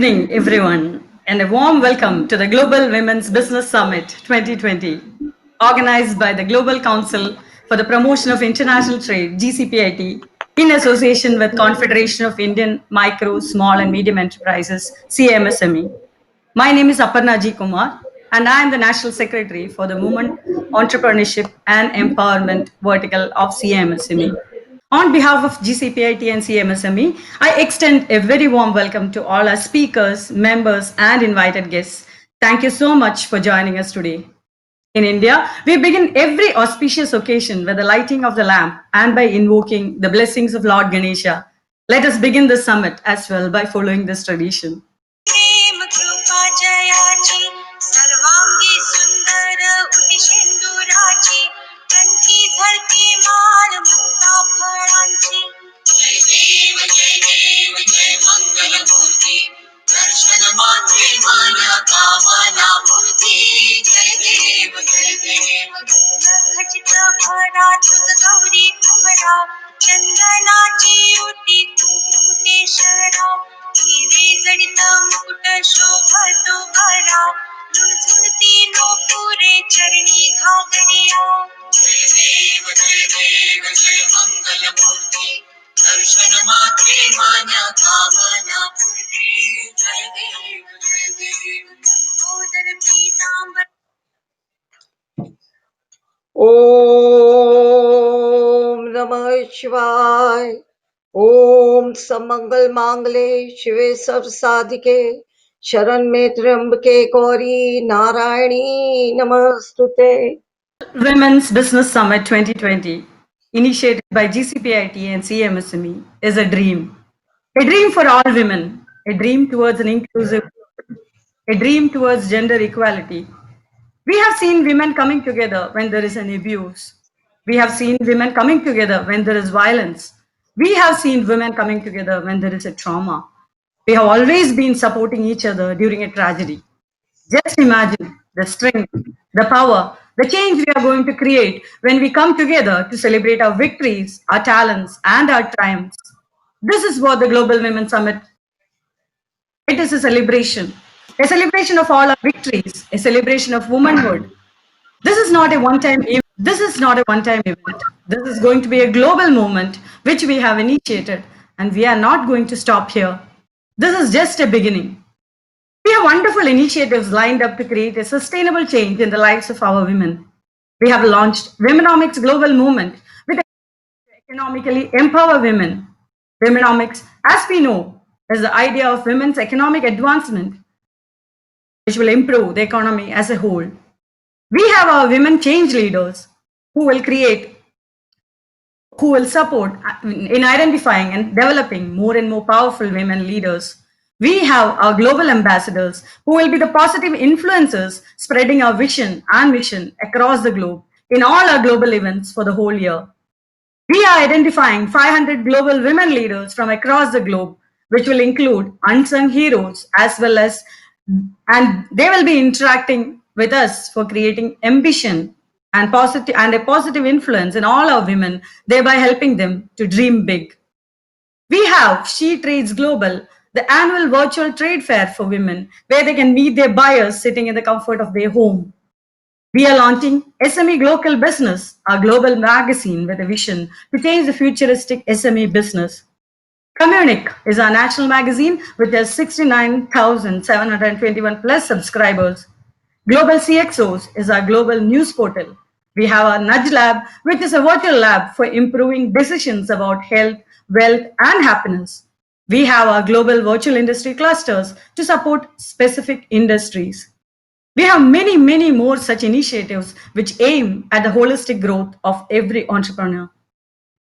evening, everyone, and a warm welcome to the Global Women's Business Summit 2020, organized by the Global Council for the Promotion of International Trade, GCPIT, in association with Confederation of Indian Micro, Small and Medium Enterprises, CIMSME. My name is Aparna G. Kumar, and I am the National Secretary for the Women Entrepreneurship and Empowerment vertical of CIMSME. On behalf of GCPIT and CMSME, I extend a very warm welcome to all our speakers, members, and invited guests. Thank you so much for joining us today. In India, we begin every auspicious occasion with the lighting of the lamp and by invoking the blessings of Lord Ganesha. Let us begin the summit as well by following this tradition. दर्शन मात्रे मन कामना पूर्ती जय देव जय देव खचित भरा तुझ गौरी तुमरा चंदनाची उटी कुंकुटेश्वरा हिरे जडित मुकुट शोभतो भरा झुणझुणती नोपुरे चरणी घागरिया जय देव जय मंगल मूर्ती दर्शन मात्रे मन कामना पूर्ती जय देव लंबोदर पीतांबर ओम नमः शिवाय। ओम समंगल मांगले शिवे सर्व साधिके शरण में त्र्यंबके गौरी नारायणी नमस्तुते। Women's Business Summit 2020, initiated by GCPIT and CMSME, is a dream. A dream for all women, a dream towards an inclusive world, a dream towards gender equality. We have seen women coming together when there is an abuse. We have seen women coming together when there is violence. We have seen women coming together when there is a trauma. We have always been supporting each other during a tragedy. Just imagine the strength, the power, the change we are going to create when we come together to celebrate our victories, our talents, and our triumphs. This is what the Global Women Summit. It is a celebration of all our victories, a celebration of womanhood. This is not a one-time event. This is not a one-time event. This is going to be a global movement which we have initiated, and we are not going to stop here. This is just a beginning. We have wonderful initiatives lined up to create a sustainable change in the lives of our women. We have launched Womenomics Global Movement with a to economically empower women. Womenomics, as we know, is the idea of women's economic advancement, which will improve the economy as a whole. We have our women change leaders who will support in identifying and developing more and more powerful women leaders. We have our global ambassadors who will be the positive influencers spreading our vision and mission across the globe in all our global events for the whole year. We are identifying 500 global women leaders from across the globe, which will include unsung heroes as well as, and they will be interacting with us for creating ambition and a positive influence in all our women, thereby helping them to dream big. We have She Trades Global, the annual virtual trade fair for women, where they can meet their buyers sitting in the comfort of their home. We are launching SME Global Business, our global magazine with a vision to change the futuristic SME business. Communic is our national magazine which has 69,721 plus subscribers. Global CXOs is our global news portal. We have our Nudge Lab, which is a virtual lab for improving decisions about health, wealth, and happiness. We have our global virtual industry clusters to support specific industries. We have many, many more such initiatives which aim at the holistic growth of every entrepreneur.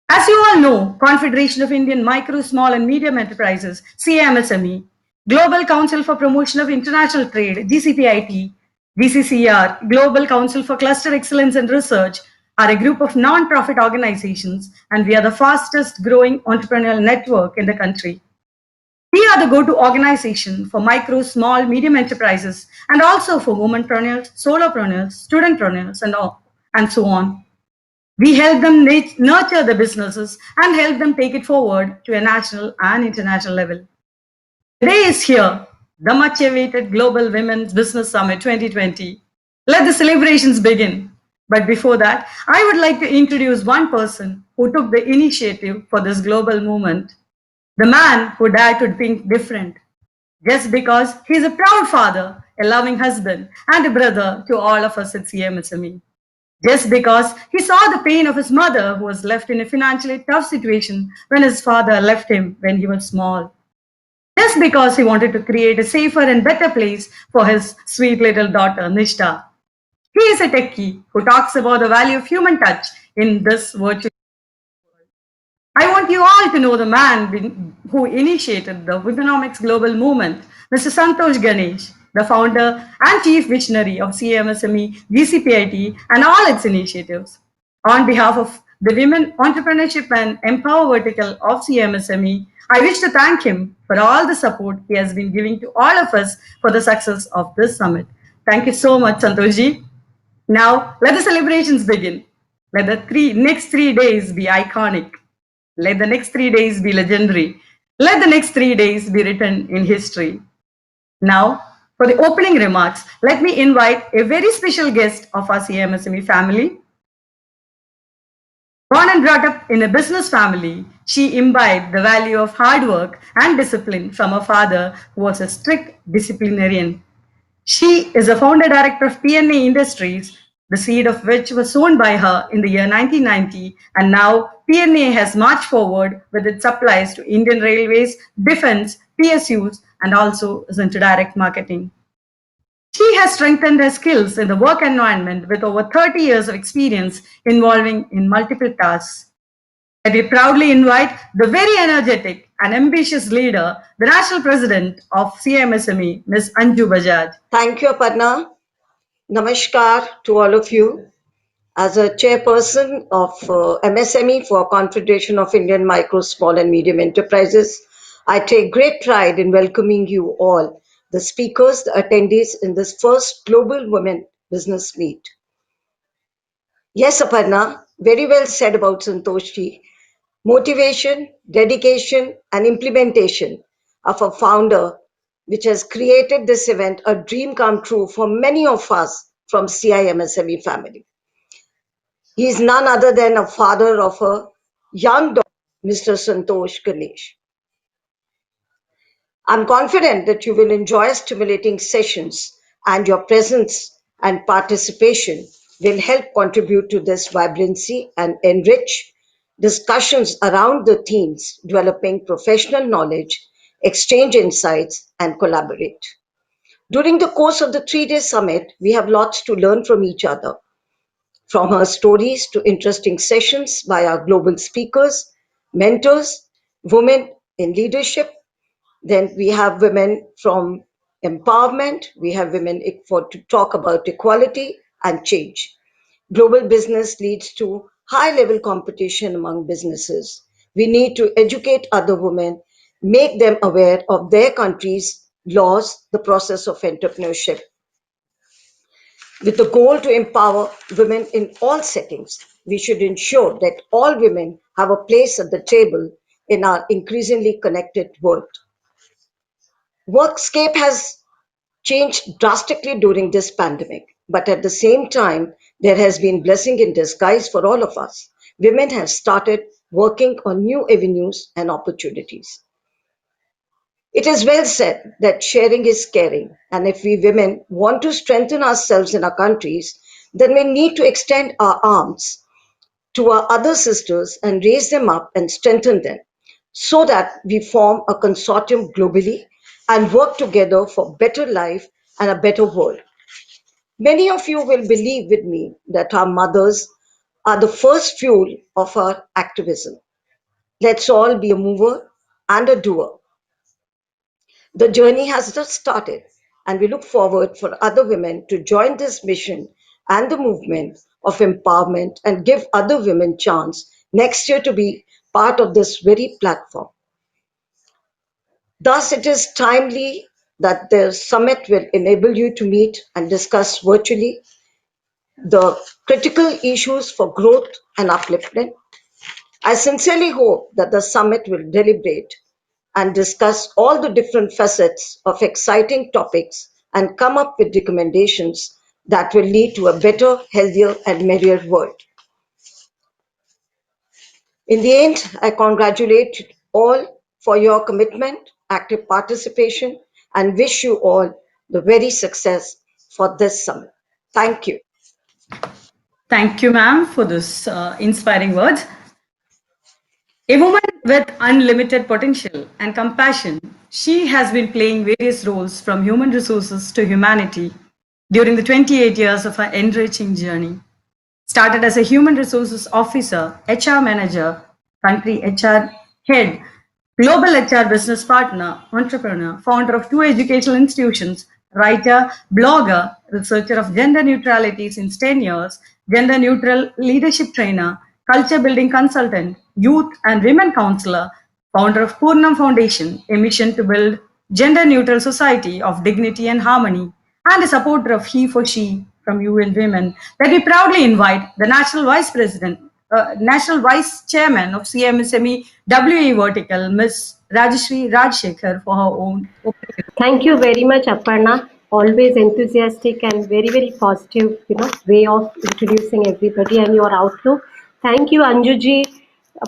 As you all know, Confederation of Indian Micro, Small and Medium Enterprises, CIMSME, Global Council for Promotion of International Trade, GCPIT, GCCR, Global Council for Cluster Excellence and Research, are a group of non-profit organizations, and we are the fastest growing entrepreneurial network in the country. We are the go-to organization for micro, small, medium enterprises, and also for womanpreneurs, solopreneurs, studentpreneurs, and so on. We help them nurture the businesses and help them take it forward to a national and international level. The day is here. the much awaited Global Women's Business Summit 2020. Let the celebrations begin. But before that, I would like to introduce one person who took the initiative for this global movement, the man who dared to think different, just because he's a proud father, a loving husband, and a brother to all of us at CMSME. Just because he saw the pain of his mother, who was left in a financially tough situation when his father left him when he was small. Just because he wanted to create a safer and better place for his sweet little daughter, Nishta. He is a techie who talks about the value of human touch in this virtual. I want you all to know the man who initiated the Womenomics Global Movement, Mr. Santosh Ganesh, the founder and chief visionary of CMSME, GCPIT, and all its initiatives. On behalf of the Women Entrepreneurship and Empower Vertical of CMSME, I wish to thank him for all the support he has been giving to all of us for the success of this summit. Thank you so much, Santoshji. Now, let the celebrations begin. Let the next 3 days be iconic. Let the next 3 days be legendary. Let the next 3 days be written in history. Now, for the opening remarks, let me invite a very special guest of our CMSME family. Born and brought up in a business family, she imbibed the value of hard work and discipline from her father, who was a strict disciplinarian. She is a founder director of PNA Industries, the seed of which was sown by her in the year 1990, and now PNA has marched forward with its supplies to Indian Railways, defense, PSUs, and also is into direct marketing. She has strengthened her skills in the work environment with over 30 years of experience involving in multiple tasks. Let me proudly invite the very energetic and ambitious leader, the National President of CMSME, Ms. Anju Bajaj. Thank you, Aparna. Namaskar to all of you. As a chairperson of MSME for Confederation of Indian Micro, Small and Medium Enterprises, I take great pride in welcoming you all, the speakers, the attendees in this first Global Women Business Meet. Yes, Aparna, very well said about Santoshji. Motivation, dedication, and implementation of a founder which has created this event a dream come true for many of us from CIMSME family. He is none other than a father of a young daughter, Mr. Santosh Ganesh. I'm confident that you will enjoy stimulating sessions and your presence and participation will help contribute to this vibrancy and enrich discussions around the themes developing professional knowledge, exchange insights, and collaborate. During the course of the 3 day summit, we have lots to learn from each other, from her stories to interesting sessions by our global speakers, mentors, women in leadership. Then we have women from empowerment. We have women to talk about equality and change. Global business leads to high level competition among businesses. We need to educate other women, make them aware of their country's laws, the process of entrepreneurship, with the goal to empower women in all settings. We should ensure that all women have a place at the table in our increasingly connected world. Workscape has changed drastically during this pandemic, but at the same time, there has been blessing in disguise for all of us. Women have started working on new avenues and opportunities. It is well said that sharing is caring, and if we women want to strengthen ourselves in our countries, then we need to extend our arms to our other sisters and raise them up and strengthen them so that we form a consortium globally and work together for better life and a better world. Many of you will believe with me that our mothers are the first fuel of our activism. Let's all be a mover and a doer. The journey has just started, and we look forward for other women to join this mission and the movement of empowerment and give other women chance next year to be part of this very platform. Thus, it is timely that the summit will enable you to meet and discuss virtually the critical issues for growth and upliftment. I sincerely hope that the summit will deliberate and discuss all the different facets of exciting topics and come up with recommendations that will lead to a better, healthier, and merrier world. In the end, I congratulate all for your commitment, active participation, and wish you all the very success for this summit. Thank you. Thank you, ma'am, for this inspiring words. A woman with unlimited potential and compassion, she has been playing various roles from human resources to humanity during the 28 years of her enriching journey. Started as a human resources officer, HR manager, country HR head, global HR business partner, entrepreneur, founder of two educational institutions, writer, blogger, researcher of gender neutrality since 10 years, gender neutral leadership trainer, culture building consultant, youth and women counselor, founder of Purnam Foundation, a mission to build gender neutral society of dignity and harmony, and a supporter of He for She from UN Women, that we proudly invite the National Vice Chairman of CMSME WE Vertical, Ms. Rajashri Rajshekhar, for her own opening. Thank you very much, Aparna. Always enthusiastic and very, very positive, way of introducing everybody and your outlook. Thank you, Anjuji,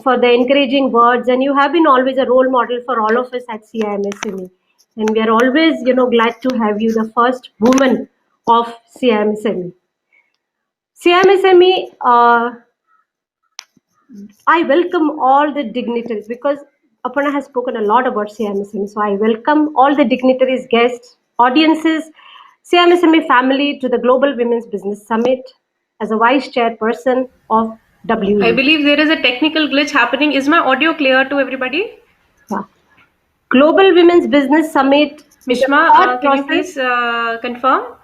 for the encouraging words. And you have been always a role model for all of us at CIMSME. And we are always, glad to have you, the first woman of CIMSME. CIMSME, I welcome all the dignitaries because Aparna has spoken a lot about CIMSME. So I welcome all the dignitaries, guests, audiences, CIMSME family to the Global Women's Business Summit as a vice chairperson of WE. I believe there is a technical glitch happening. Is my audio clear to everybody? Yeah. Global Women's Business Summit. Mishma, can you please confirm?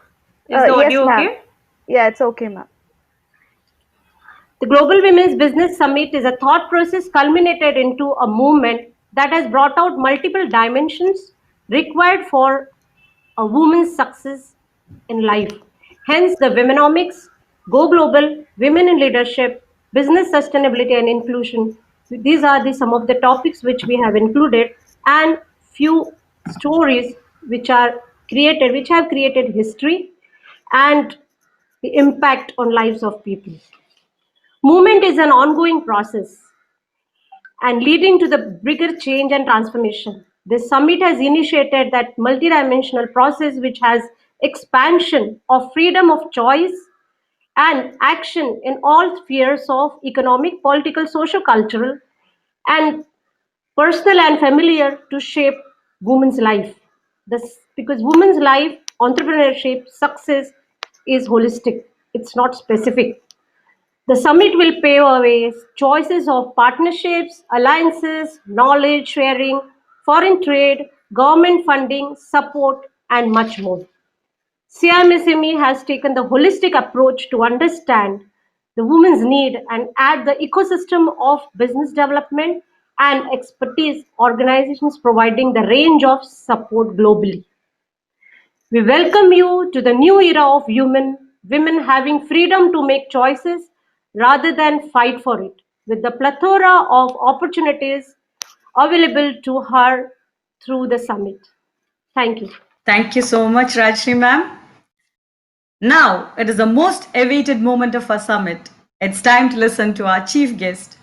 Is the audio yes, okay? Yeah, it's okay, ma'am. The Global Women's Business Summit is a thought process culminated into a movement that has brought out multiple dimensions required for a woman's success in life. Hence, the Womenomics, Go Global, Women in Leadership, Business Sustainability and Inclusion. These are some of the topics which we have included, and few stories which have created history and the impact on lives of people. Movement is an ongoing process and leading to the bigger change and transformation. This summit has initiated that multidimensional process which has expansion of freedom of choice and action in all spheres of economic, political, socio-cultural, and personal and familiar to shape women's life. Because women's life, entrepreneurship, success is holistic. It's not specific. The summit will pave away choices of partnerships, alliances, knowledge sharing, foreign trade, government funding, support, and much more. CIMSME has taken the holistic approach to understand the women's need and add the ecosystem of business development and expertise organizations providing the range of support globally. We welcome you to the new era of women having freedom to make choices rather than fight for it, with the plethora of opportunities available to her through the summit. Thank you. Thank you so much, Rajshri ma'am. Now, it is the most awaited moment of our summit. It's time to listen to our chief guest.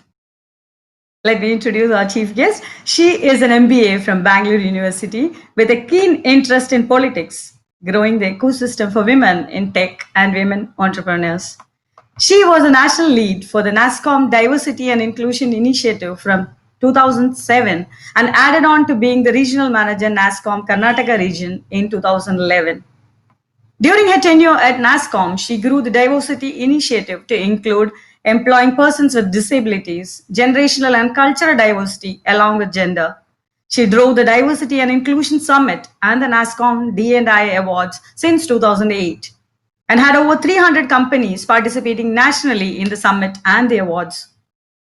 Let me introduce our chief guest. She is an MBA from Bangalore University with a keen interest in politics, growing the ecosystem for women in tech and women entrepreneurs. She was a national lead for the NASSCOM Diversity and Inclusion Initiative from 2007 and added on to being the regional manager NASSCOM Karnataka region in 2011. During her tenure at NASSCOM, she grew the diversity initiative to include employing persons with disabilities, generational and cultural diversity, along with gender. She drove the Diversity and Inclusion Summit and the NASSCOM D&I Awards since 2008 and had over 300 companies participating nationally in the summit and the awards.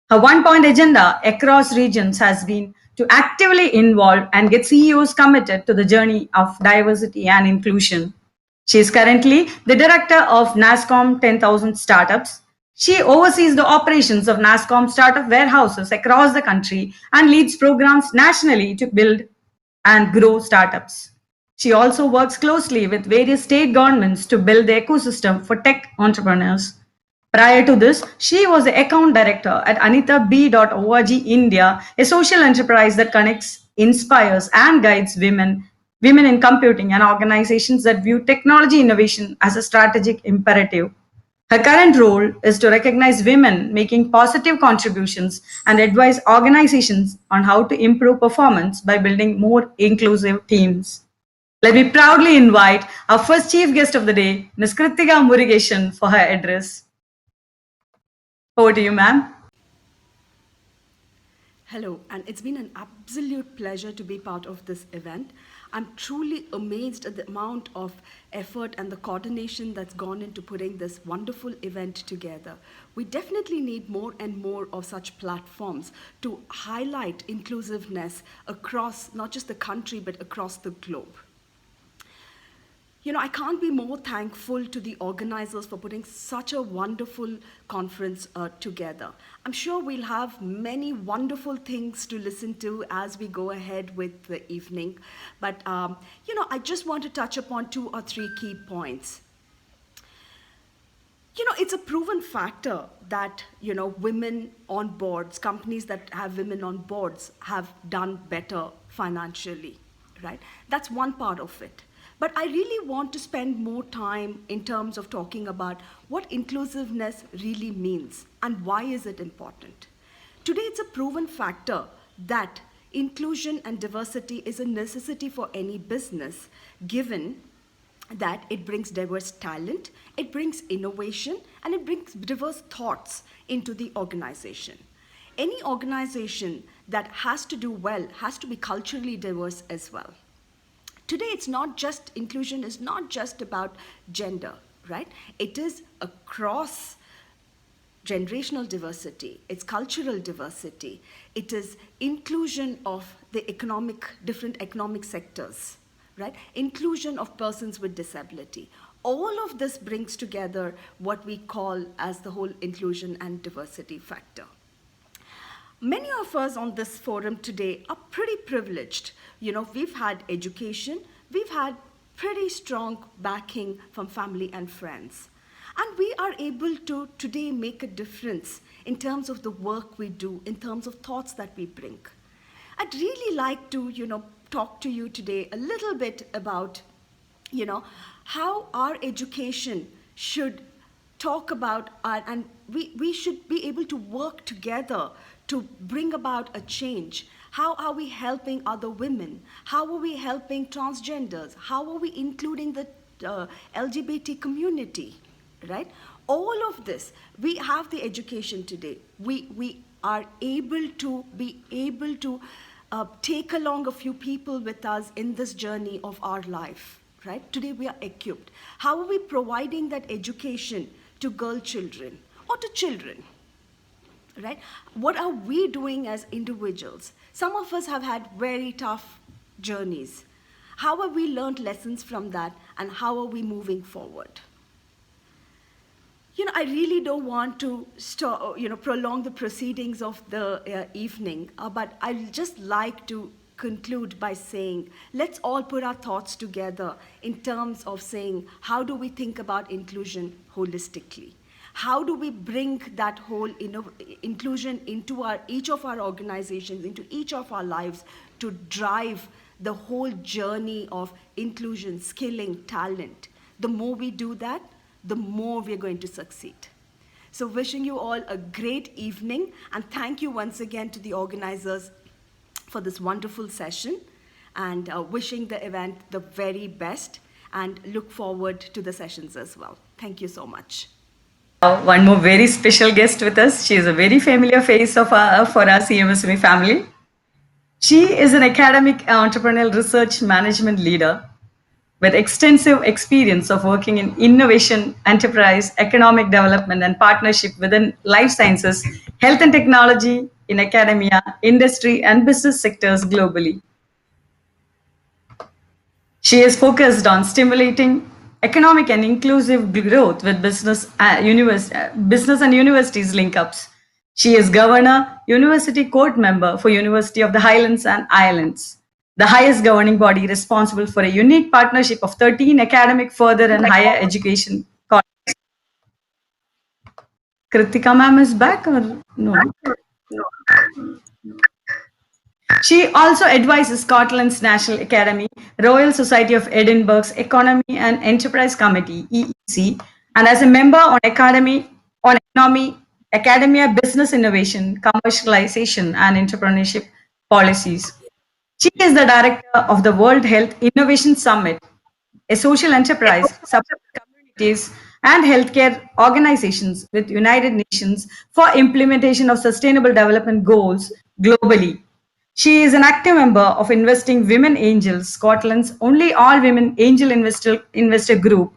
Her one-point agenda across regions has been to actively involve and get CEOs committed to the journey of diversity and inclusion. She is currently the director of NASSCOM 10,000 Startups. She oversees the operations of NASSCOM startup warehouses across the country and leads programs nationally to build and grow startups. She also works closely with various state governments to build the ecosystem for tech entrepreneurs. Prior to this, she was the account director at AnitaB.org India, a social enterprise that connects, inspires, and guides women in computing, and organizations that view technology innovation as a strategic imperative. Her current role is to recognize women making positive contributions and advise organizations on how to improve performance by building more inclusive teams. Let me proudly invite our first chief guest of the day, Ms. Kritika Murugesan, for her address. Over to you, ma'am. Hello, and it's been an absolute pleasure to be part of this event. I'm truly amazed at the amount of effort and the coordination that's gone into putting this wonderful event together. We definitely need more and more of such platforms to highlight inclusiveness across not just the country, but across the globe. I can't be more thankful to the organizers for putting such a wonderful conference together. I'm sure we'll have many wonderful things to listen to as we go ahead with the evening. But, I just want to touch upon 2 or 3 key points. It's a proven factor that, women on boards, companies that have women on boards have done better financially, right? That's one part of it. But I really want to spend more time in terms of talking about what inclusiveness really means and why is it important. Today, it's a proven factor that inclusion and diversity is a necessity for any business, given that it brings diverse talent, it brings innovation, and it brings diverse thoughts into the organization. Any organization that has to do well has to be culturally diverse as well. Today, inclusion is not just about gender, right? It is across generational diversity, it's cultural diversity, it is inclusion of the different economic sectors, right? Inclusion of persons with disability. All of this brings together what we call as the whole inclusion and diversity factor. Many of us on this forum today are pretty privileged. We've had education, we've had pretty strong backing from family and friends. And we are able to today make a difference in terms of the work we do, in terms of thoughts that we bring. I'd really like to, talk to you today a little bit about, how our education should talk about, and we should be able to work together to bring about a change. How are we helping other women? How are we helping transgenders? How are we including the LGBT community, right? All of this, we have the education today. We are able to take along a few people with us in this journey of our life, right? Today we are equipped. How are we providing that education to girl children or to children? Right? What are we doing as individuals? Some of us have had very tough journeys. How have we learned lessons from that, and how are we moving forward? I really don't want to prolong the proceedings of the evening, but I'd just like to conclude by saying, let's all put our thoughts together in terms of saying, how do we think about inclusion holistically? How do we bring that whole inclusion into each of our organizations, into each of our lives, to drive the whole journey of inclusion, skilling, talent? The more we do that, the more we're going to succeed. So wishing you all a great evening, and thank you once again to the organizers for this wonderful session, and wishing the event the very best, and look forward to the sessions as well. Thank you so much. One more very special guest with us. She is a very familiar face for our CMSME family. She is an academic entrepreneurial research management leader with extensive experience of working in innovation, enterprise, economic development, and partnership within life sciences, health and technology, in academia, industry, and business sectors globally. She is focused on stimulating economic and inclusive growth with business and universities link-ups. She is governor, university court member for University of the Highlands and Islands, the highest governing body responsible for a unique partnership of 13 academic, further and higher education colleges. Kritika ma'am is back or no? She also advises Scotland's National Academy, Royal Society of Edinburgh's Economy and Enterprise Committee (EEC), and as a member on economy, academia, business innovation, commercialization, and entrepreneurship policies. She is the director of the World Health Innovation Summit, a social enterprise supporting communities and healthcare organizations with United Nations for implementation of sustainable development goals globally. She is an active member of Investing Women Angels, Scotland's only all-women angel investor group,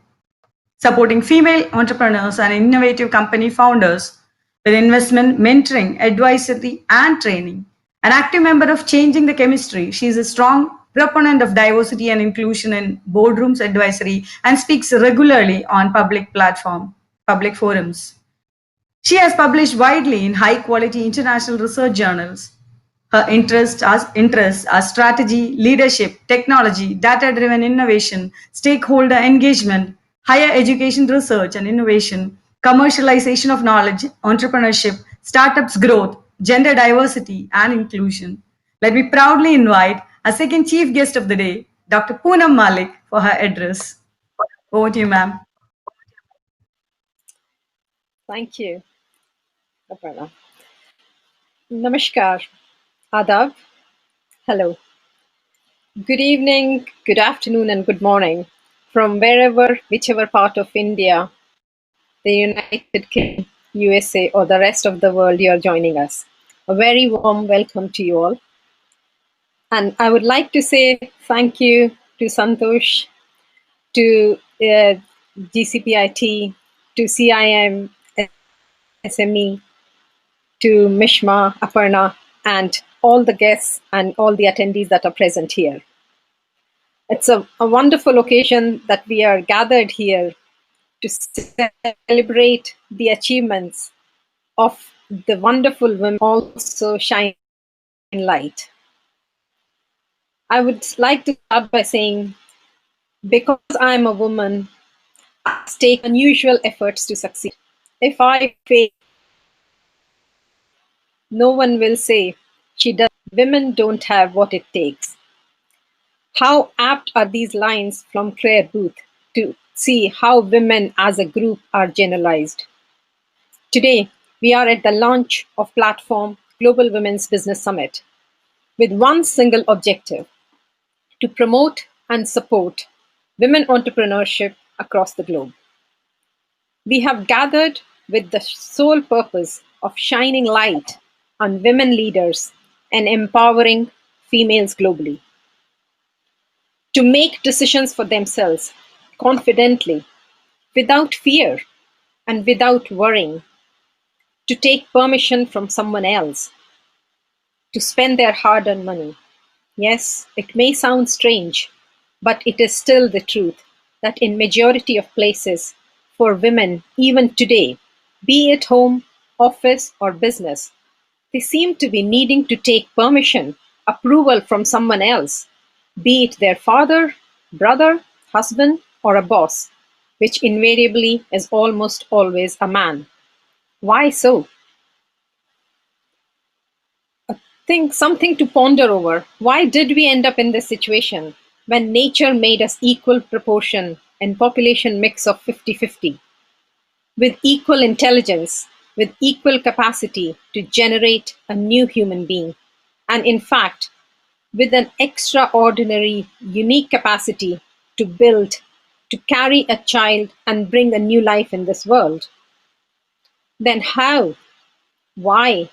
supporting female entrepreneurs and innovative company founders with investment, mentoring, advisory, and training. An active member of Changing the Chemistry, she is a strong proponent of diversity and inclusion in boardrooms advisory and speaks regularly on public forums. She has published widely in high-quality international research journals. Her interests are strategy, leadership, technology, data-driven innovation, stakeholder engagement, higher education research and innovation, commercialization of knowledge, entrepreneurship, startups growth, gender diversity, and inclusion. Let me proudly invite our second chief guest of the day, Dr. Poonam Malik, for her address. Over to you, ma'am. Thank you, Aparna. Namaskar, Adab, hello. Good evening, good afternoon, and good morning from whichever part of India, the United Kingdom, USA, or the rest of the world you are joining us. A very warm welcome to you all. And I would like to say thank you to Santosh, to GCPIT, to CIMSME, to Mishma, Aparna, and all the guests and all the attendees that are present here. It's a wonderful occasion that we are gathered here to celebrate the achievements of the wonderful women also shine light. I would like to start by saying, because I'm a woman, I take unusual efforts to succeed. If I fail, no one will say she does. Women don't have what it takes. How apt are these lines from Claire Booth to see how women as a group are generalized. Today, we are at the launch of platform Global Women's Business Summit with one single objective: to promote and support women entrepreneurship across the globe. We have gathered with the sole purpose of shining light on women leaders and empowering females globally to make decisions for themselves confidently, without fear and without worrying, to take permission from someone else, to spend their hard-earned money. Yes, it may sound strange, but it is still the truth that in majority of places for women, even today, be it home, office, or business, they seem to be needing to take permission, approval from someone else, be it their father, brother, husband, or a boss, which invariably is almost always a man. Why so? Think something to ponder over. Why did we end up in this situation when nature made us equal proportion and population mix of 50-50, with equal intelligence, with equal capacity to generate a new human being, and in fact, with an extraordinary, unique capacity to build, to carry a child and bring a new life in this world? Then how, why,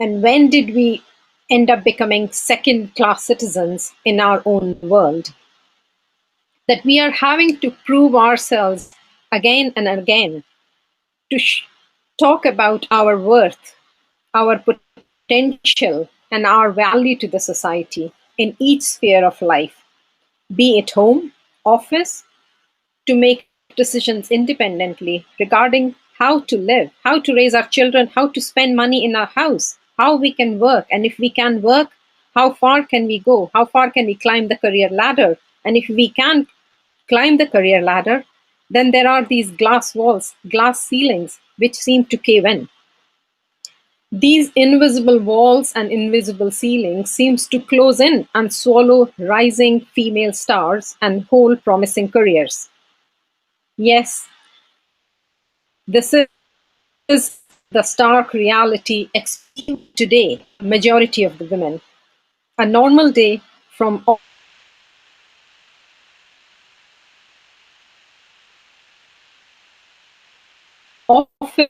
and when did we end up becoming second-class citizens in our own world? That we are having to prove ourselves again and again to talk about our worth, our potential, and our value to the society in each sphere of life, be it home, office, to make decisions independently regarding how to live, how to raise our children, how to spend money in our house, how we can work, and if we can work, how far can we go? How far can we climb the career ladder? And if we can't climb the career ladder, then there are these glass walls, glass ceilings, which seem to cave in. These invisible walls and invisible ceilings seems to close in and swallow rising female stars and whole promising careers. Yes, this is the stark reality experiencing today, majority of the women. A normal day from office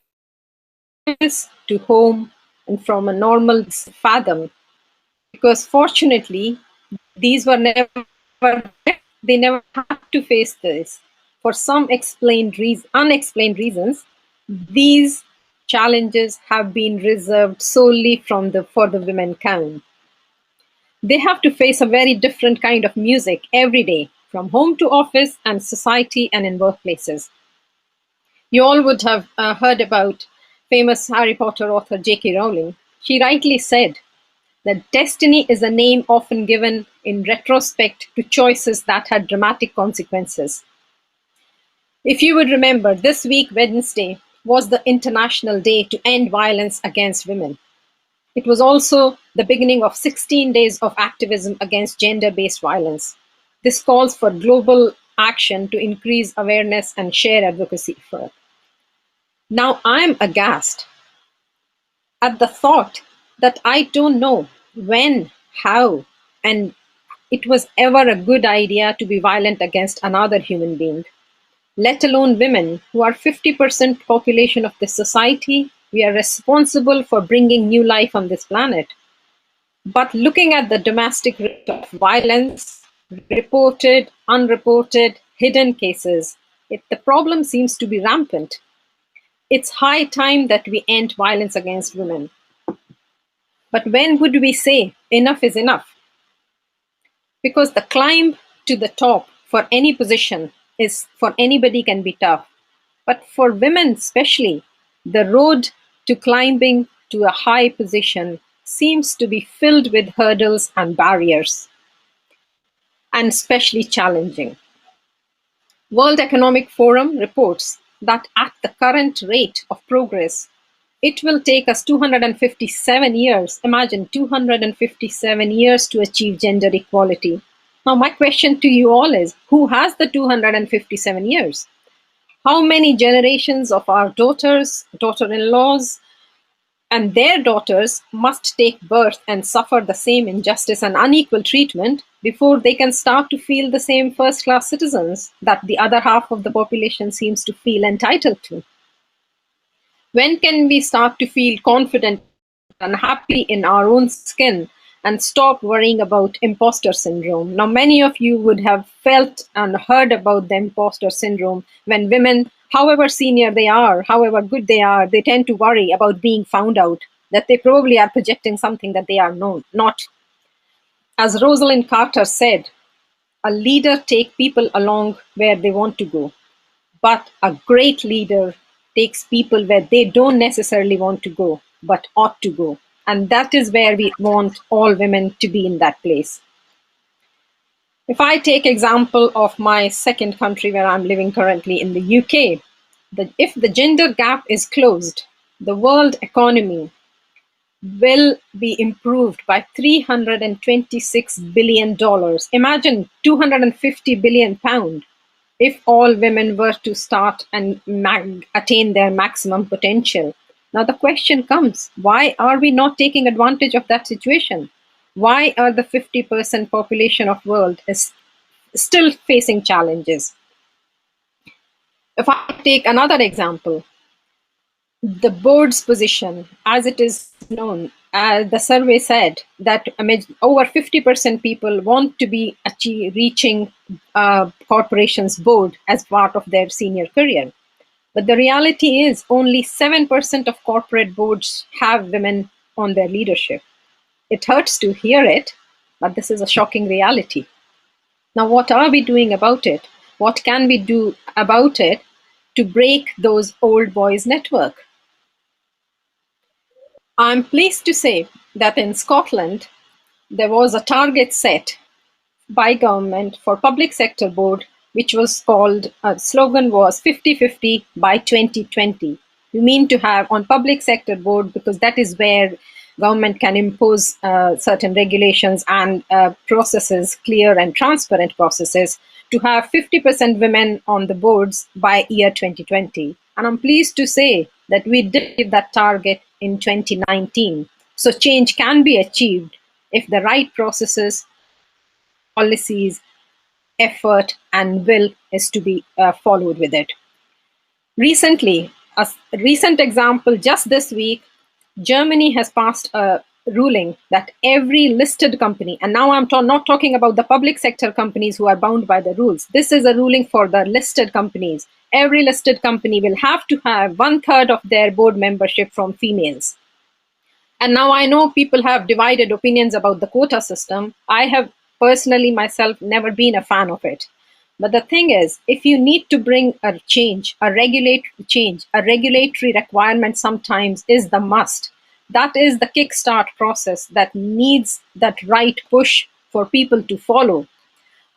to home and from a normal fathom, because fortunately these were never, they never had to face this. For some unexplained reasons, these challenges have been reserved solely for the women count. They have to face a very different kind of music every day, from home to office and society and in workplaces. You all would have heard about famous Harry Potter author J.K. Rowling. She rightly said that destiny is a name often given in retrospect to choices that had dramatic consequences. If you would remember, this week, Wednesday, was the International Day to End Violence Against Women. It was also the beginning of 16 days of activism against gender-based violence. This calls for global action to increase awareness and share advocacy for it. Now I'm aghast at the thought that I don't know when, how, and it was ever a good idea to be violent against another human being, let alone women, who are 50% population of this society. We are responsible for bringing new life on this planet. But looking at the domestic rate of violence, reported, unreported, hidden cases, the problem seems to be rampant. It's high time that we end violence against women. But when would we say enough is enough? Because the climb to the top for any position is for anybody can be tough. But for women especially, the road to climbing to a high position seems to be filled with hurdles and barriers, and especially challenging. World Economic Forum reports that at the current rate of progress, it will take us 257 years, imagine 257 years to achieve gender equality. Now my question to you all is, who has the 257 years? How many generations of our daughters, daughter-in-laws, and their daughters must take birth and suffer the same injustice and unequal treatment before they can start to feel the same first-class citizens that the other half of the population seems to feel entitled to? When can we start to feel confident and happy in our own skin and stop worrying about imposter syndrome? Now, many of you would have felt and heard about the imposter syndrome when women, however senior they are, however good they are, they tend to worry about being found out, that they probably are projecting something that they are not. As Rosalind Carter said, a leader takes people along where they want to go, but a great leader takes people where they don't necessarily want to go, but ought to go. And that is where we want all women to be, in that place. If I take example of my second country where I'm living currently, in the UK, if the gender gap is closed, the world economy will be improved by $326 billion. Imagine 250 billion pound if all women were to start and attain their maximum potential. Now the question comes, why are we not taking advantage of that situation? Why are the 50% population of world is still facing challenges? If I take another example, the board's position, as it is known, the survey said that over 50% people want to be reaching corporations board as part of their senior career. But the reality is only 7% of corporate boards have women on their leadership. It hurts to hear it, but this is a shocking reality. Now, what are we doing about it? what can we do about it to break those old boys network? I'm pleased to say that in Scotland, there was a target set by government for public sector board, which was called, slogan was 50-50 by 2020. We mean to have on public sector board, because that is where government can impose certain regulations and processes, clear and transparent processes, to have 50% women on the boards by year 2020. And I'm pleased to say that we did hit that target in 2019. So change can be achieved if the right processes, policies, effort, and will is to be followed with it. Recently, a recent example just this week, Germany has passed a ruling that every listed company, and now I'm not talking about the public sector companies who are bound by the rules. This is a ruling for the listed companies. Every listed company will have to have 1/3 of their board membership from females. And now I know people have divided opinions about the quota system. I have personally myself never been a fan of it. But the thing is, if you need to bring a change, a regulatory requirement sometimes is the must. That is the kickstart process that needs that right push for people to follow.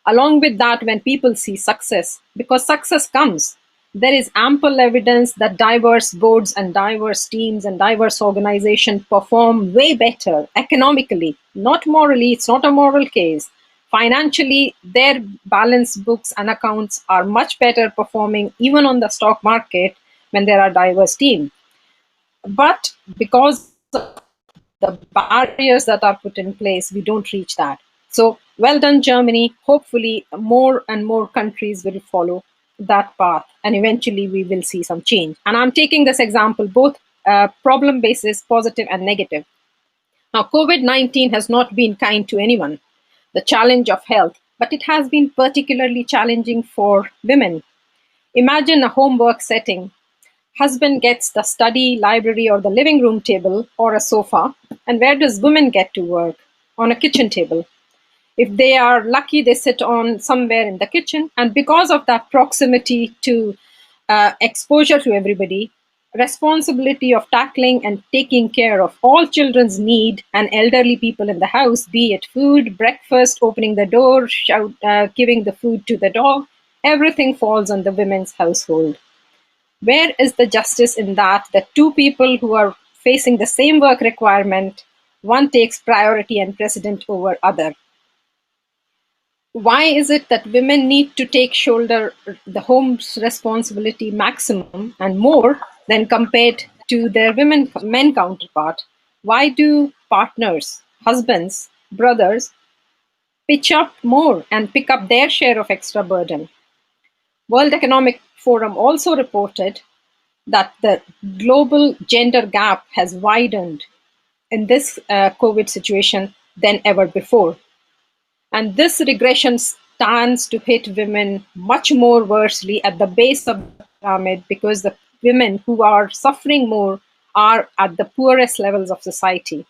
Along with that, when people see success, because success comes, there is ample evidence that diverse boards and diverse teams and diverse organizations perform way better economically, not morally, it's not a moral case. Financially, their balance books and accounts are much better performing even on the stock market when there are diverse teams. But because of the barriers that are put in place, we don't reach that. So well done, Germany. Hopefully more and more countries will follow that path, and eventually we will see some change. And I'm taking this example, both problem basis, positive and negative. Now, COVID-19 has not been kind to anyone, the challenge of health, but it has been particularly challenging for women. Imagine a homework setting. Husband gets the study, library, or the living room table, or a sofa. And where does women get to work? On a kitchen table. If they are lucky, they sit on somewhere in the kitchen. And because of that proximity to exposure to everybody, responsibility of tackling and taking care of all children's need and elderly people in the house, be it food, breakfast, opening the door, giving the food to the dog, everything falls on the women's household. Where is the justice in that two people who are facing the same work requirement, one takes priority and precedent over other? Why is it that women need to take shoulder the home's responsibility maximum and more than compared to their men counterpart? Why do partners, husbands, brothers pitch up more and pick up their share of extra burden? World Economic Forum also reported that the global gender gap has widened in this COVID situation than ever before. And this regression stands to hit women much more worstly at the base of the pyramid, because the women who are suffering more are at the poorest levels of society.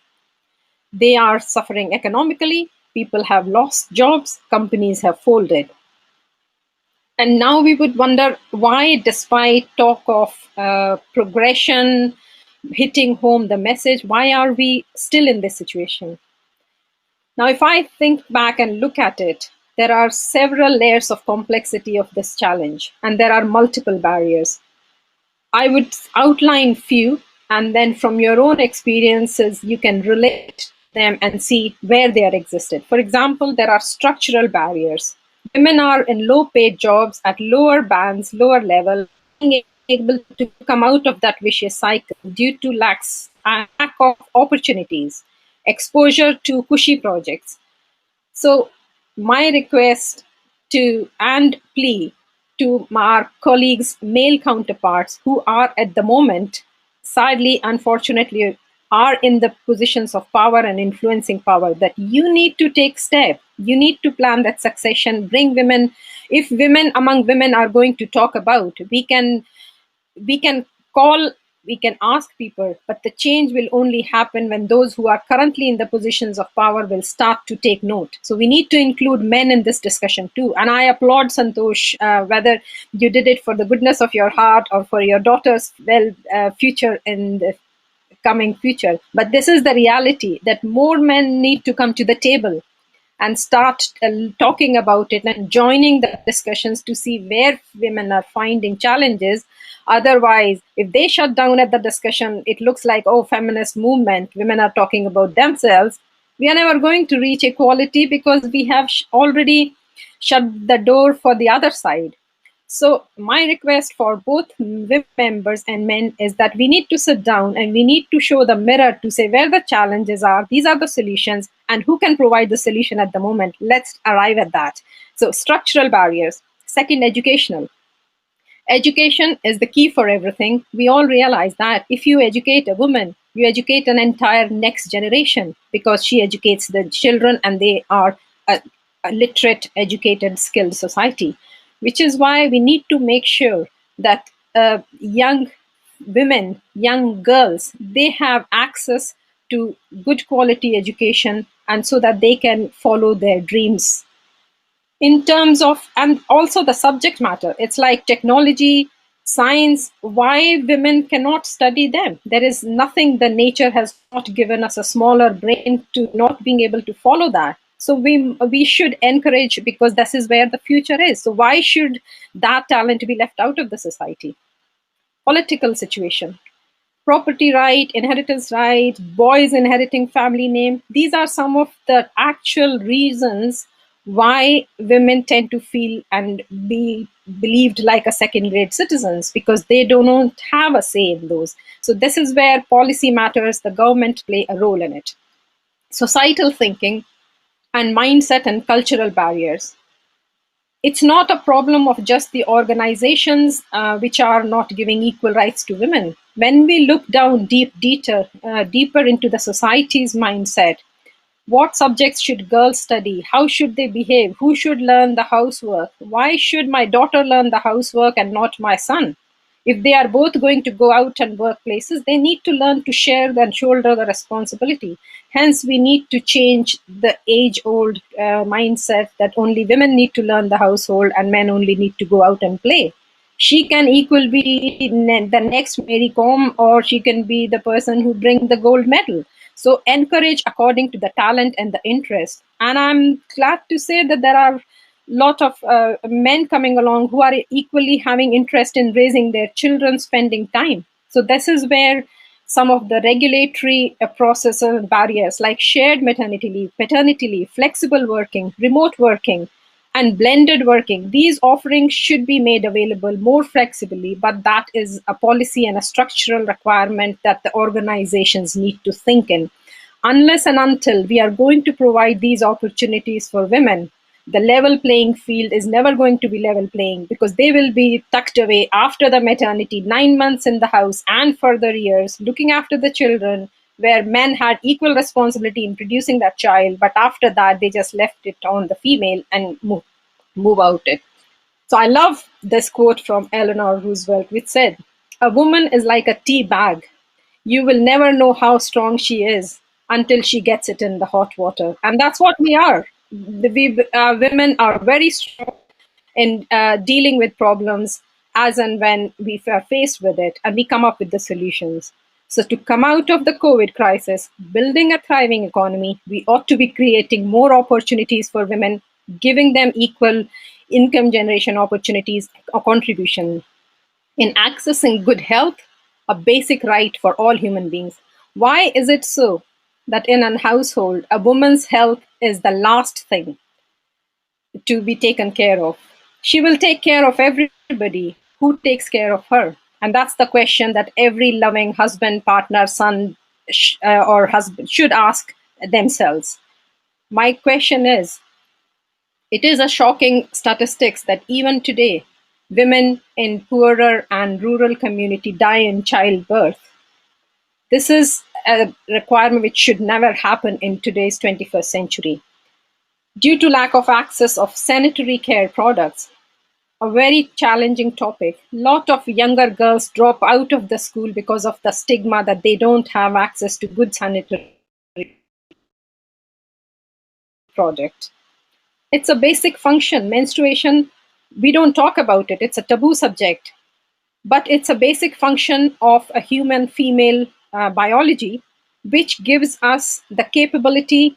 They are suffering economically, people have lost jobs, companies have folded. And now we would wonder why, despite talk of progression, hitting home the message, why are we still in this situation? Now, if I think back and look at it, there are several layers of complexity of this challenge, and there are multiple barriers. I would outline few, and then from your own experiences, you can relate them and see where they are existed. For example, there are structural barriers. Women are in low-paid jobs at lower bands, lower level, being able to come out of that vicious cycle due to lack of opportunities, exposure to cushy projects. So my request to and plea to our colleagues, male counterparts who are at the moment, sadly, unfortunately, are in the positions of power and influencing power, that you need to take steps. You need to plan that succession, bring women. If women among women are going to talk about, we can call we can ask people, but the change will only happen when those who are currently in the positions of power will start to take note. So we need to include men in this discussion too. And I applaud Santosh, whether you did it for the goodness of your heart or for your daughter's future in the coming future. But this is the reality, that more men need to come to the table and start talking about it and joining the discussions to see where women are finding challenges. Otherwise, if they shut down at the discussion, it looks like, oh, feminist movement, women are talking about themselves. We are never going to reach equality because we have already shut the door for the other side. So my request for both women members and men is that we need to sit down and we need to show the mirror to say where the challenges are, these are the solutions, and who can provide the solution at the moment. Let's arrive at that. So structural barriers. Second, educational. Education is the key for everything. We all realize that if you educate a woman, you educate an entire next generation, because she educates the children and they are a literate, educated, skilled society. Which is why we need to make sure that young women, young girls, they have access to good quality education, and so that they can follow their dreams. In terms of, and also the subject matter, it's like technology, science, why women cannot study them. There is nothing, the nature has not given us a smaller brain to not being able to follow that. So we should encourage, because this is where the future is. So why should that talent be left out of the society? Political situation. Property right, inheritance right, boys inheriting family name. These are some of the actual reasons why women tend to feel and be believed like a second grade citizens, because they don't have a say in those. So this is where policy matters, the government play a role in it. Societal thinking and mindset and cultural barriers. It's not a problem of just the organizations which are not giving equal rights to women. When we look down deeper into the society's mindset, what subjects should girls study? How should they behave? Who should learn the housework? Why should my daughter learn the housework and not my son? If they are both going to go out and work places, they need to learn to share and shoulder the responsibility. Hence, we need to change the age-old mindset that only women need to learn the household and men only need to go out and play. She can equally be the next Mary Kom, or she can be the person who brings the gold medal. So encourage according to the talent and the interest. And I'm glad to say that there are lot of men coming along who are equally having interest in raising their children, spending time. So this is where some of the regulatory processes and barriers like shared maternity leave, paternity leave, flexible working, remote working, and blended working, these offerings should be made available more flexibly, but that is a policy and a structural requirement that the organizations need to think in. Unless and until we are going to provide these opportunities for women, the level playing field is never going to be level playing, because they will be tucked away after the maternity, 9 months in the house and further years, looking after the children, where men had equal responsibility in producing that child, but after that they just left it on the female and move out it. So I love this quote from Eleanor Roosevelt, which said, "A woman is like a tea bag. You will never know how strong she is until she gets it in the hot water." And that's what we are. Women are very strong in dealing with problems as and when we are faced with it, and we come up with the solutions. So to come out of the COVID crisis, building a thriving economy, we ought to be creating more opportunities for women, giving them equal income generation opportunities or contribution. In accessing good health, a basic right for all human beings. Why is it so that in a household, a woman's health is the last thing to be taken care of? She will take care of everybody. Who takes care of her? And that's the question that every loving husband, partner, son, or husband should ask themselves. My question is, it is a shocking statistics that even today, women in poorer and rural community die in childbirth. This is a requirement which should never happen in today's 21st century. Due to lack of access of sanitary care products, a very challenging topic. Lot of younger girls drop out of the school because of the stigma that they don't have access to good sanitary product. It's a basic function. Menstruation, we don't talk about it. It's a taboo subject. But it's a basic function of a human female biology, which gives us the capability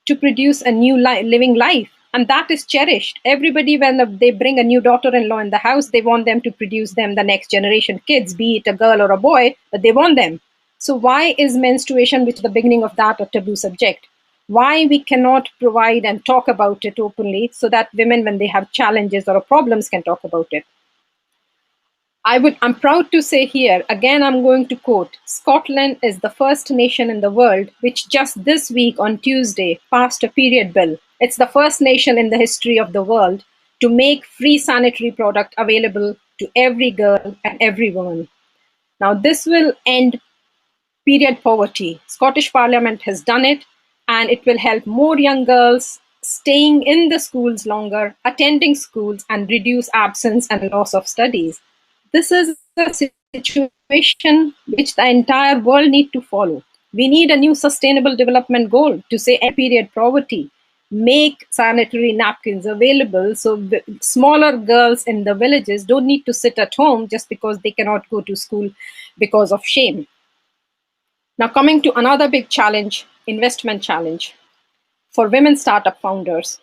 to produce a new living life. And that is cherished. Everybody, when they bring a new daughter-in-law in the house, they want them to produce them the next generation kids, be it a girl or a boy, but they want them. So why is menstruation, which is the beginning of that, a taboo subject? Why we cannot provide and talk about it openly so that women, when they have challenges or problems, can talk about it? I'm proud to say here, again, I'm going to quote, Scotland is the first nation in the world which just this week on Tuesday passed a period bill. It's the first nation in the history of the world to make free sanitary product available to every girl and every woman. Now, this will end period poverty. Scottish Parliament has done it, and it will help more young girls staying in the schools longer, attending schools, and reduce absence and loss of studies. This is a situation which the entire world need to follow. We need a new sustainable development goal to say end period poverty, make sanitary napkins available so smaller girls in the villages don't need to sit at home just because they cannot go to school because of shame. Now, coming to another big challenge, investment challenge for women startup founders.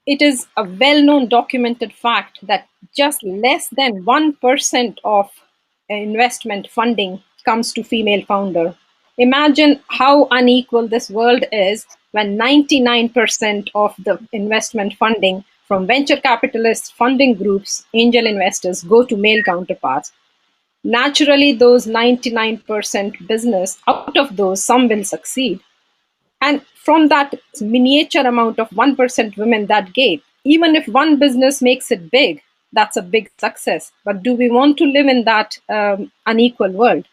It is a well-known documented fact that just less than 1% of investment funding comes to female founder. Imagine how unequal this world is when 99% of the investment funding from venture capitalists, funding groups, angel investors go to male counterparts. Naturally, those 99% business, out of those, some will succeed. And from that miniature amount of 1% women that gave, even if one business makes it big, that's a big success. But do we want to live in that unequal world?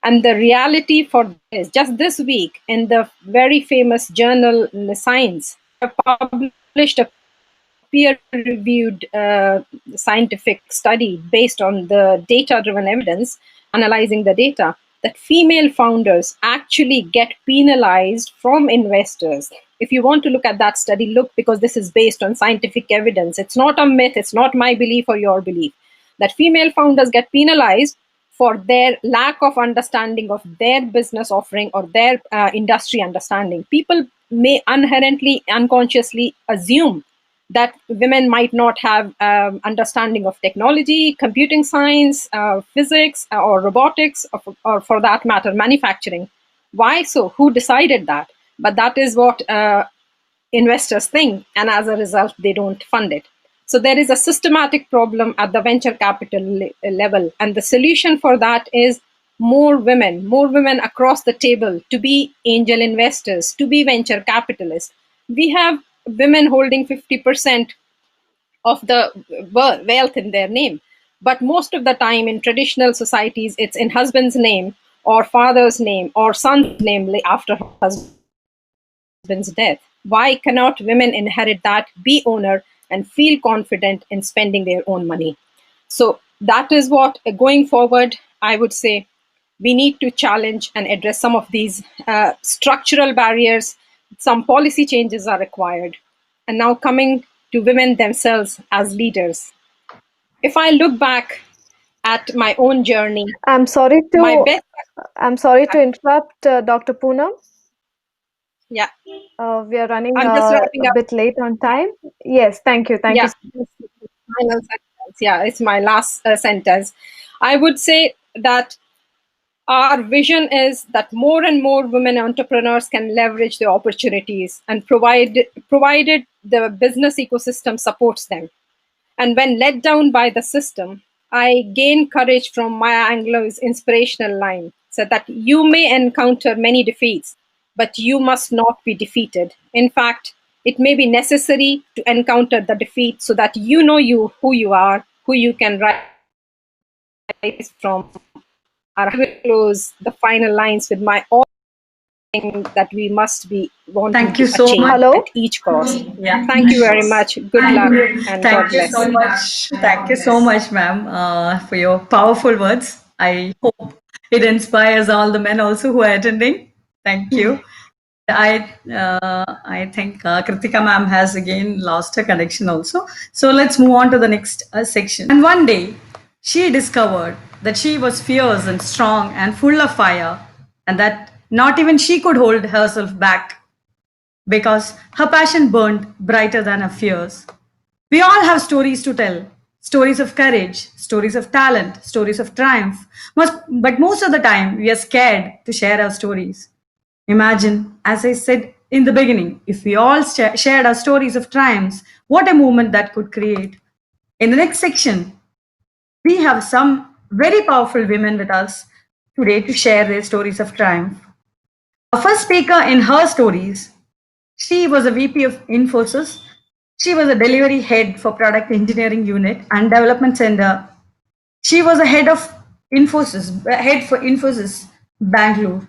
And the reality for this, just this week, in the very famous journal Science, published a peer-reviewed scientific study based on the data-driven evidence, analyzing the data, that female founders actually get penalized from investors. If you want to look at that study, look, because this is based on scientific evidence. It's not a myth. It's not my belief or your belief. That female founders get penalized for their lack of understanding of their business offering or their industry understanding. People may inherently, unconsciously assume that women might not have understanding of technology, computing science, physics, or robotics, or for that matter, manufacturing. Why so? Who decided that? But that is what investors think, and as a result, they don't fund it. So there is a systematic problem at the venture capital level, and the solution for that is more women across the table to be angel investors, to be venture capitalists. We have women holding 50% of the wealth in their name. But most of the time in traditional societies, it's in husband's name or father's name or son's name after husband's death. Why cannot women inherit that, be owner, and feel confident in spending their own money? So that is what, going forward, I would say we need to challenge and address some of these structural barriers. Some policy changes are required. And now coming to women themselves as leaders. If I look back at my own journey, I'm sorry my to best, I'm sorry to interrupt, Dr. Poonam. yeah, We are running I'm just a wrapping up. bit late on time. Yes, thank you. Thank you. Yeah, final sentence. Yeah, it's my last sentence. I would say that our vision is that more and more women entrepreneurs can leverage the opportunities and provided the business ecosystem supports them. And when let down by the system, I gain courage from Maya Angelou's inspirational line, said that you may encounter many defeats, but you must not be defeated. In fact, it may be necessary to encounter the defeat so that you know who you are, who you can rise from. I will close the final lines with my all something that we must be wanting Thank you to so achieve much. Hello? at each cost. Yeah. Thank you very much. Good luck and God Thank you bless. so much. Thank you so much, ma'am, for your powerful words. I hope it inspires all the men also who are attending. Thank you. I think Kritika ma'am has again lost her connection also. So let's move on to the next section. And one day, she discovered that she was fierce and strong and full of fire, and that not even she could hold herself back because her passion burned brighter than her fears. We all have stories to tell, stories of courage, stories of talent, stories of triumph. But most of the time, we are scared to share our stories. Imagine, as I said in the beginning, if we all shared our stories of triumphs, what a movement that could create. In the next section, we have some very powerful women with us today to share their stories of triumph. Our first speaker in her stories, she was a VP of Infosys. She was a delivery head for product engineering unit and development center. She was a head for Infosys Bangalore.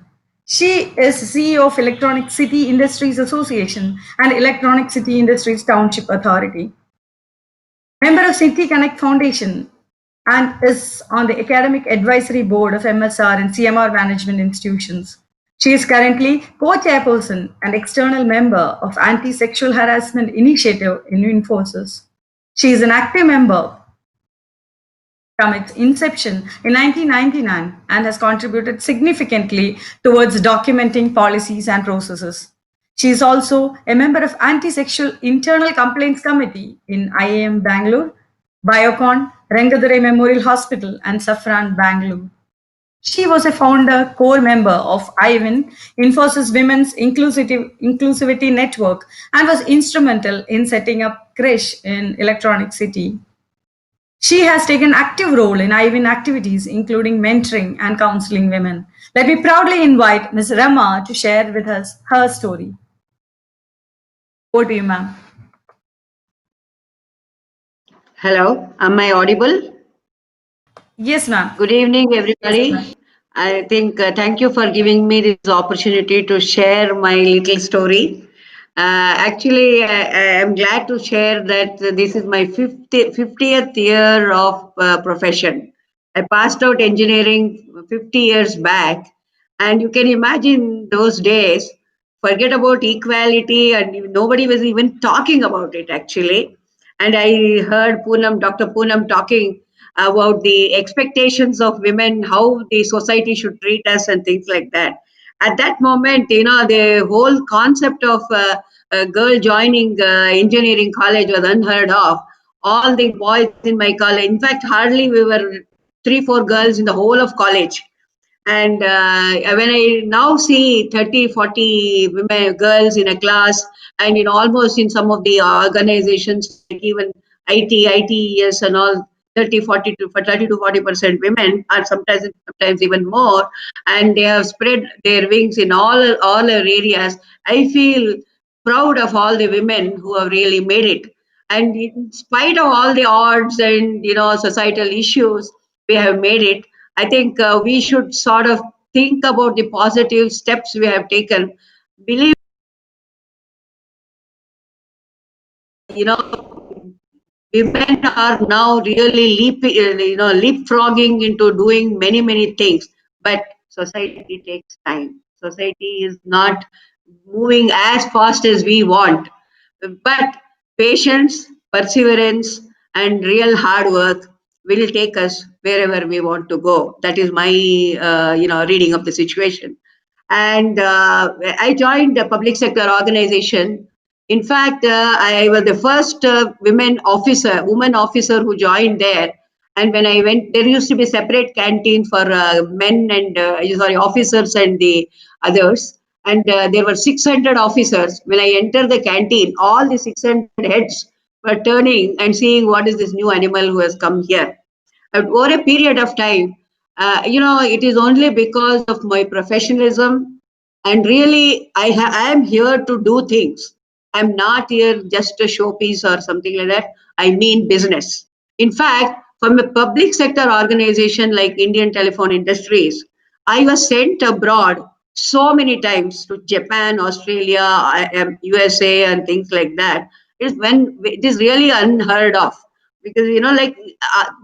She is CEO of Electronic City Industries Association and Electronic City Industries Township Authority. Member of City Connect Foundation and is on the academic advisory board of MSR and CMR management institutions. She is currently co-chairperson and external member of Anti-Sexual Harassment Initiative in Infosys. She is an active member from its inception in 1999 and has contributed significantly towards documenting policies and processes. She is also a member of Anti-Sexual Internal Complaints Committee in IAM Bangalore, Biocon, Rangadore Memorial Hospital, and Safran Bangalore. She was a founder, core member of IWIN, Infosys Women's Inclusivity Network, and was instrumental in setting up CRESH in Electronic City. She has taken active role in IWIN activities, including mentoring and counseling women. Let me proudly invite Ms. Rama to share with us her story. Over to you, ma'am. Hello, am I audible? Yes, ma'am. Good evening, everybody. I think thank you for giving me this opportunity to share my little story. Actually, I am glad to share that this is my 50th year of profession. I passed out engineering 50 years back, and you can imagine those days, forget about equality, and nobody was even talking about it actually. And I heard Dr. Poonam talking about the expectations of women, how the society should treat us, and things like that. At that moment, the whole concept of a girl joining engineering college was unheard of. All the boys in my college, in fact, hardly we were 3, 4 girls in the whole of college. And when I now see 30, 40 women, girls in a class, and almost in some of the organizations, like even ITES and all, 30 to 40% women are sometimes even more, and they have spread their wings in all our areas. I feel proud of all the women who have really made it. And in spite of all the odds and societal issues, we have made it. I think we should sort of think about the positive steps we have taken. Believe, women are now really leapfrogging into doing many things. But society takes time. Society is not moving as fast as we want. But patience, perseverance, and real hard work will take us wherever we want to go. That is my reading of the situation. And I joined a public sector organization. In fact, I was the first woman officer who joined there. And when I went, there used to be separate canteen for men and officers and the others. And there were 600 officers. When I entered the canteen, all the 600 heads were turning and seeing what is this new animal who has come here. Over a period of time, it is only because of my professionalism, and really I am here to do things. I'm not here just a showpiece or something like that. I mean business. In fact, from a public sector organization like Indian Telephone Industries, I was sent abroad so many times to Japan, Australia, USA, and things like that. It is really unheard of, because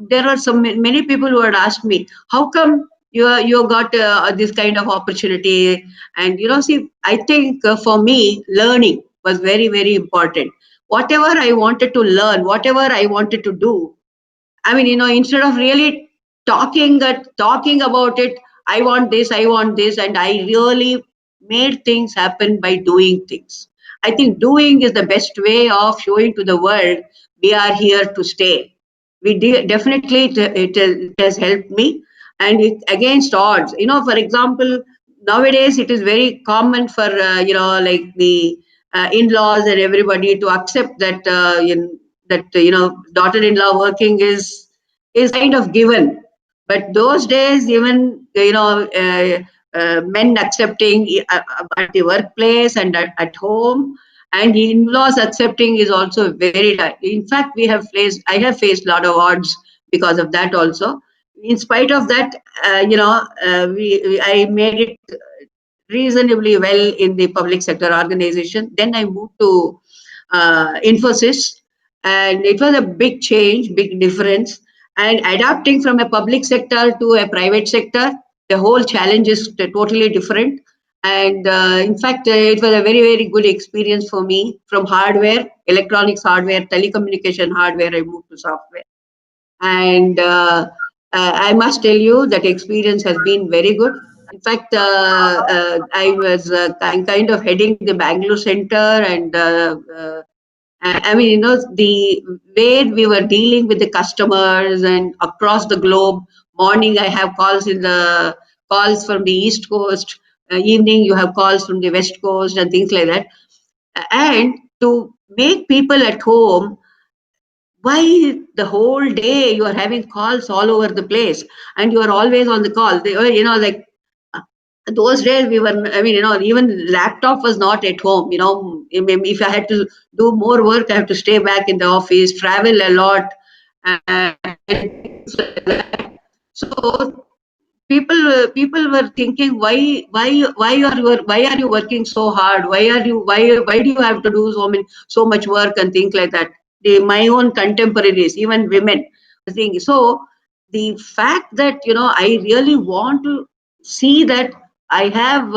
there are so many people who had asked me, how come you got this kind of opportunity? And see, I think for me, learning was very, very important. Whatever I wanted to learn, whatever I wanted to do, I mean, instead of really talking about it, I want this, and I really made things happen by doing things. I think doing is the best way of showing to the world we are here to stay. Definitely it has helped me, and against odds. For example, nowadays it is very common for like the in-laws and everybody to accept that daughter-in-law working is kind of given. But those days, even men accepting at the workplace and at home, and in-laws accepting is also very. In fact, I have faced a lot of odds because of that also. In spite of that, I made it reasonably well in the public sector organization. Then I moved to Infosys, and it was a big change, big difference. And adapting from a public sector to a private sector, the whole challenge is totally different. And in fact, it was a very, very good experience for me. From hardware, electronics hardware, telecommunication hardware, I moved to software. And I must tell you that experience has been very good. In fact, I was kind of heading the Bangalore center, and I mean, the way we were dealing with the customers and across the globe. Morning, I have calls from the East Coast. Evening, you have calls from the West Coast and things like that. And to make people at home, why the whole day you are having calls all over the place and you are always on the call? They were, like those days we were, I mean, even laptop was not at home. If I had to do more work, I have to stay back in the office, travel a lot. And so people were thinking, why are you working so hard? Why do you have to do so much work and things like that? My own contemporaries, even women, were thinking. So the fact that I really want to see that I have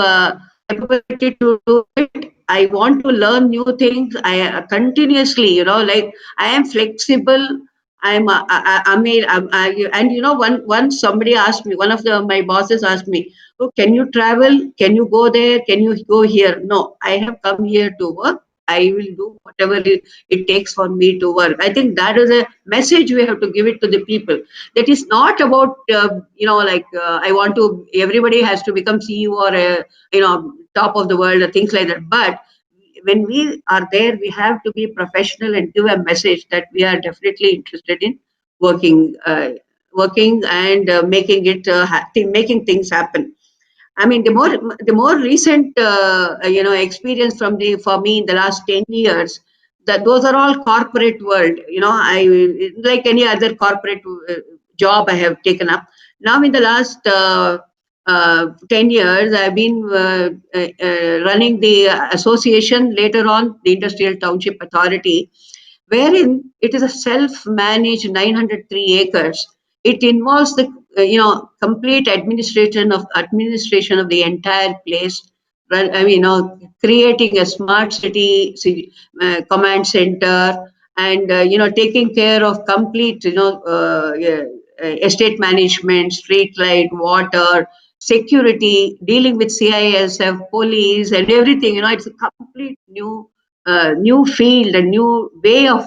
ability to do it. I want to learn new things. I continuously, like I am flexible. I mean, and once somebody asked me, my bosses asked me, "Oh, can you travel? Can you go there? Can you go here?" No, I have come here to work. I will do whatever it takes for me to work. I think that is a message we have to give it to the people. That is not about, I want to, everybody has to become CEO or, top of the world or things like that. But when we are there, we have to be professional and give a message that we are definitely interested in working, working and making things happen. I mean, the more recent experience for me in the last 10 years, that those are all corporate world. I like any other corporate job I have taken up. Now in the last 10 years, I've been running the association, later on the Industrial Township Authority, wherein it is a self-managed 903 acres. It involves the complete administration of the entire place. I mean, creating a smart city command center, and taking care of complete estate management, street light, water, security, dealing with CISF, police, and everything. It's a complete new field, a new way of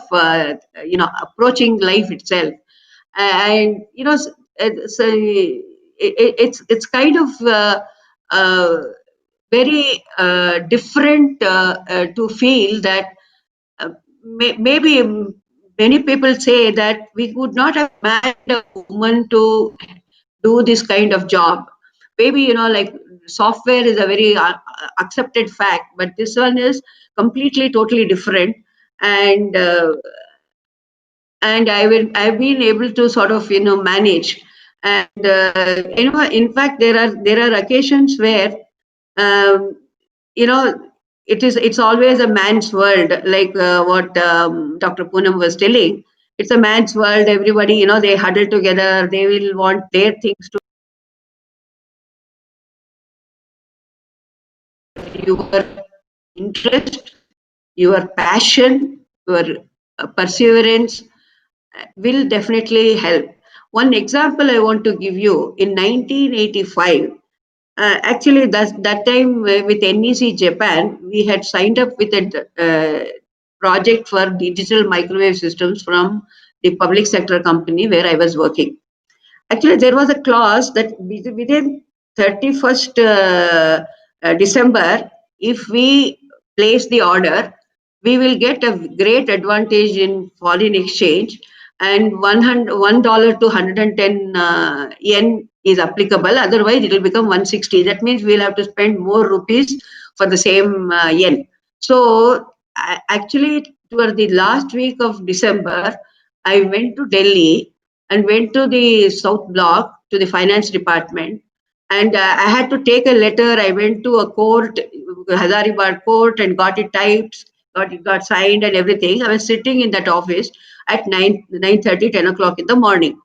approaching life itself. And it's kind of very different to feel that maybe many people say that we would not have married a woman to do this kind of job. Maybe like software is a very accepted fact, but this one is completely totally different. And I've been able to sort of manage. And in fact there are occasions where you know, it's always a man's world, like what Dr. Poonam was telling. It's a man's world. Everybody, they huddle together. They will want their things to your interest, your passion, your perseverance will definitely help. One example I want to give you in 1985. Actually, that time with NEC Japan, we had signed up with a project for digital microwave systems from the public sector company where I was working. Actually, there was a clause that within 31st December, if we place the order, we will get a great advantage in foreign exchange, and $1 to 110 yen is applicable. Otherwise, it will become 160. That means we'll have to spend more rupees for the same yen. So, actually, toward the last week of December, I went to Delhi and went to the South Block to the finance department. And I had to take a letter. I went to a court, Hazaribagh court, and got it typed, got signed and everything. I was sitting in that office at 9:30, 10 o'clock in the morning.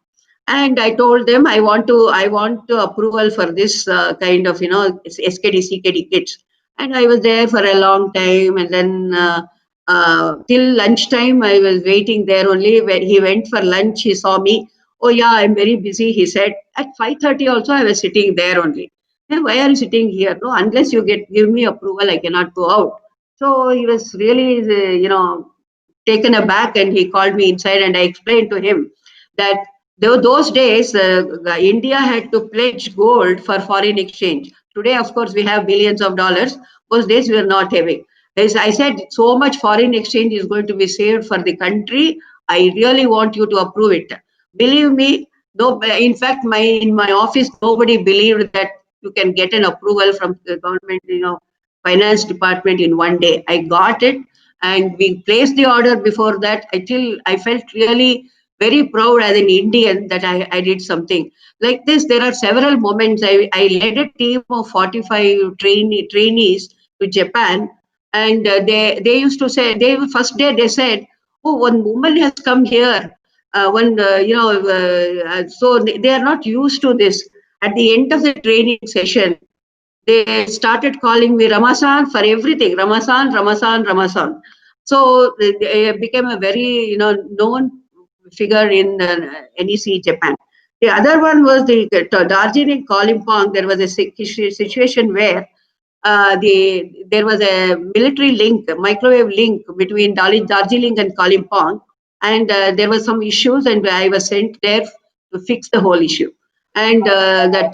And I told them I want to approval for this kind of SKD CKD kits. And I was there for a long time, and then till lunchtime I was waiting there only. When he went for lunch, he saw me. Oh yeah, I'm very busy, he said. At 5:30 also I was sitting there only. Hey, why are you sitting here? No, unless you give me approval, I cannot go out. So he was really taken aback, and he called me inside, and I explained to him that those days India had to pledge gold for foreign exchange. Today, of course, we have billions of dollars. Those days we were not having. As I said, so much foreign exchange is going to be saved for the country. I really want you to approve it. Believe me, no. In fact, in my office, nobody believed that you can get an approval from the government, finance department in one day. I got it, and we placed the order. Before that, I felt really very proud as an Indian that I did something like this. There are several moments. I led a team of 45 trainees to Japan, and they used to say, first day they said, oh, one woman has come here. So they are not used to this. At the end of the training session, they started calling me Ramasan for everything. Ramasan, Ramasan, Ramasan. So they became a very known figure in NEC Japan. The other one was the Darjeeling Kalimpong. There was a situation where there was a military link, a microwave link between Darjeeling and Kalimpong, and there were some issues, and I was sent there to fix the whole issue. And that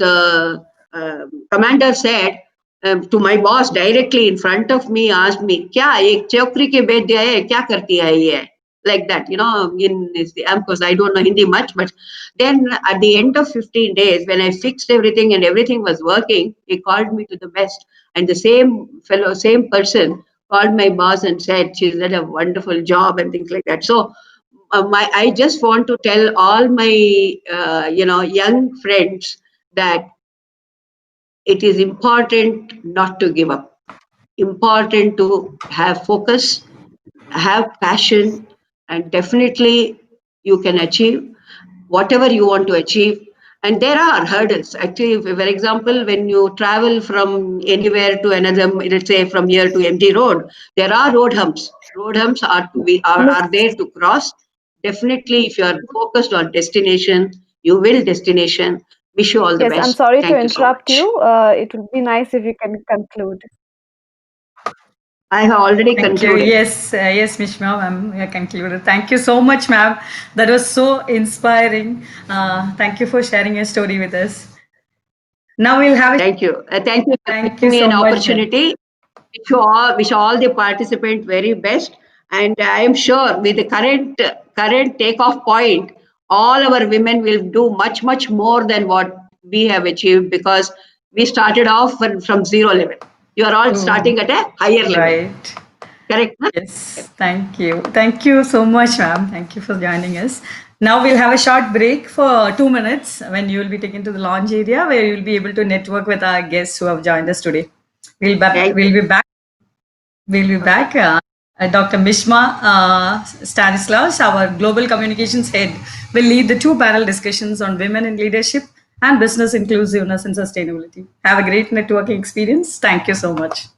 commander said to my boss directly in front of me, asked me, "Kya ek chokri ke bed diya hai? Kya karti hai ye?" Like that, of course, I don't know Hindi much, but then at the end of 15 days, when I fixed everything and everything was working, he called me to the best. And the same person called my boss and said, she's done a wonderful job and things like that. So I just want to tell all my, young friends that it is important not to give up. Important to have focus, have passion, and definitely you can achieve whatever you want to achieve. And there are hurdles. Actually, for example, when you travel from anywhere to another, let's say from here to MG Road, there are road humps. Road humps are there to cross. Definitely, if you are focused on destination, you will destination. Wish you all the Yes, best. I'm sorry to Thank you so interrupt much. you. It would be nice if you can conclude. I have already Thank you. concluded. Yes, Mishma, ma'am. We are concluded. Thank you so much, ma'am. That was so inspiring. Thank you for sharing your story with us. Now we'll have a Thank you. Thank you for thank you giving me so an much, ma'am. opportunity. Wish all the participants very best. And I am sure with the current takeoff point, all our women will do much more than what we have achieved, because we started off from zero level. You are all Oh, starting at a higher level. right. Correct? Huh? Yes, thank you. Thank you so much, ma'am. Thank you for joining us. Now we'll have a short break for 2 minutes when you will be taken to the lounge area where you'll be able to network with our guests who have joined us today. We'll be back. We'll be back. Dr. Mishma Stanislaus, our Global Communications Head, will lead the 2 panel discussions on women in leadership and business inclusiveness and sustainability. Have a great networking experience. Thank you so much.